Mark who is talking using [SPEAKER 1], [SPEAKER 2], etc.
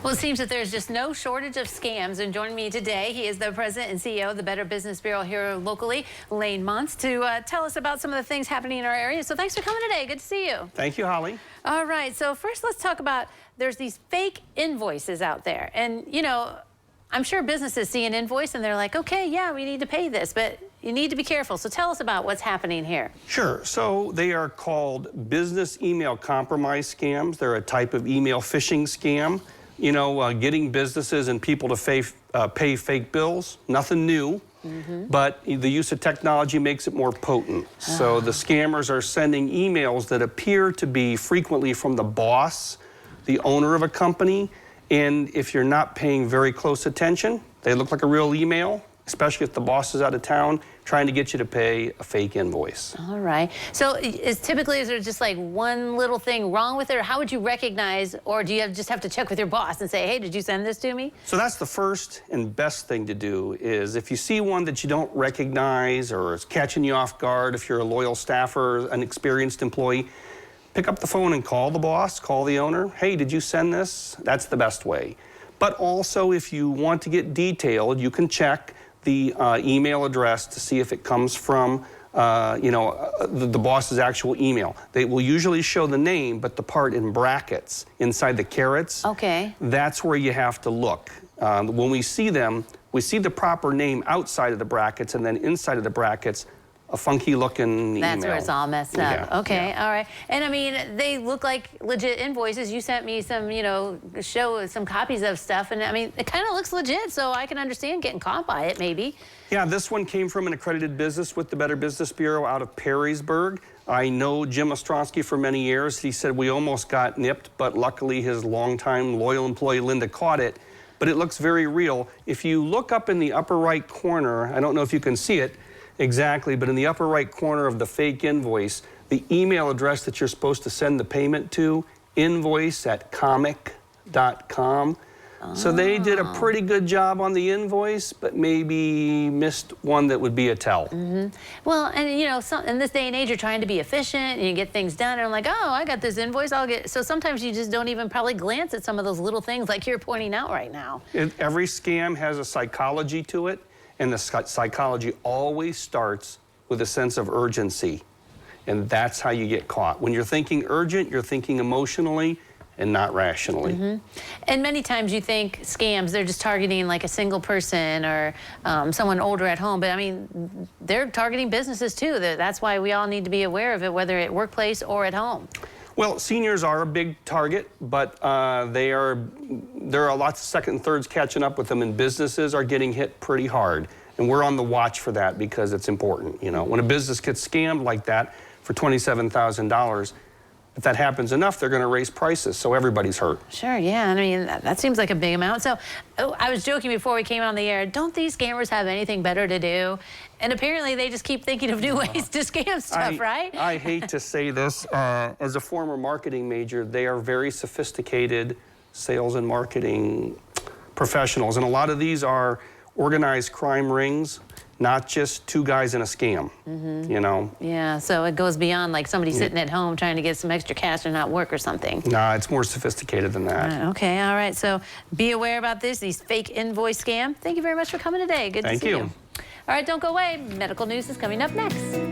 [SPEAKER 1] Well, it seems that there's just no shortage of scams. And joining me today, he is the president and CEO of the Better Business Bureau here locally, Lane Muntz, to tell us about some of the things happening in our area. So thanks for coming today. Good to see you.
[SPEAKER 2] Thank you, Holly.
[SPEAKER 1] All right. So first, let's talk about there's these fake invoices out there. And, you know, I'm sure businesses see an invoice and they're like, okay, yeah, we need to pay this. But you need to be careful. So tell us about what's happening here.
[SPEAKER 2] Sure. So they are called business email compromise scams. They're a type of email phishing scam. You know, getting businesses and people to pay fake bills, nothing new, but the use of technology makes it more potent. So the scammers are sending emails that appear to be frequently from the boss, the owner of a company, and if you're not paying very close attention, they look like a real email, especially if the boss is out of town, trying to get you to pay a fake invoice.
[SPEAKER 1] All right. So is there just like one little thing wrong with it? Or how would you recognize, or do you just have to check with your boss and say, hey, did you send this to me?
[SPEAKER 2] So that's the first and best thing to do is if you see one that you don't recognize or is catching you off guard, if you're a loyal staffer, an experienced employee, pick up the phone and call the boss, call the owner. Hey, did you send this? That's the best way. But also if you want to get detailed, you can check the email address to see if it comes from, the boss's actual email. They will usually show the name, but the part in brackets inside the carets, that's where you have to look. When we see them, we see the proper name outside of the brackets, and then inside of the brackets, a funky looking email.
[SPEAKER 1] That's where it's all messed up.
[SPEAKER 2] Yeah,
[SPEAKER 1] okay, all right. And I mean, they look like legit invoices. You sent me some, some copies of stuff, and I mean, it kind of looks legit, so I can understand getting caught by it, maybe.
[SPEAKER 2] Yeah, this one came from an accredited business with the Better Business Bureau out of Perrysburg. I know Jim Ostrowski for many years. He said we almost got nipped, but luckily his longtime loyal employee Linda caught it. But it looks very real. If you look up in the upper right corner, I don't know if you can see it exactly, but in the upper right corner of the fake invoice, the email address that you're supposed to send the payment to, invoice@comic.com. So they did a pretty good job on the invoice, but maybe missed one that would be a tell.
[SPEAKER 1] Well, and in this day and age, you're trying to be efficient and you get things done. And I'm like, oh, I got this invoice, I'll get. So sometimes you just don't even probably glance at some of those little things like you're pointing out right now.
[SPEAKER 2] Every scam has a psychology to it, and the psychology always starts with a sense of urgency. And that's how you get caught. When you're thinking urgent, you're thinking emotionally and not rationally.
[SPEAKER 1] And many times you think scams, they're just targeting like a single person or someone older at home. But I mean, they're targeting businesses too. That's why we all need to be aware of it, whether at workplace or at home.
[SPEAKER 2] Well, seniors are a big target, but there are lots of second and thirds catching up with them, and businesses are getting hit pretty hard. And we're on the watch for that because it's important. You know, when a business gets scammed like that for $27,000, if that happens enough, they're going to raise prices, so everybody's hurt.
[SPEAKER 1] Sure, yeah. I mean, that seems like a big amount. So I was joking before we came on the air, don't these scammers have anything better to do? And apparently they just keep thinking of new ways to scam stuff, right?
[SPEAKER 2] I hate to say this. As a former marketing major, they are very sophisticated sales and marketing professionals. And a lot of these are organized crime rings, not just two guys in a scam, you know?
[SPEAKER 1] Yeah, so it goes beyond like somebody sitting at home trying to get some extra cash or not work or something.
[SPEAKER 2] Nah, it's more sophisticated than that.
[SPEAKER 1] Okay, all right. So be aware about these fake invoice scam. Thank you very much for coming today. Good to see you.
[SPEAKER 2] Thank you.
[SPEAKER 1] All right, don't go away. Medical news is coming up next.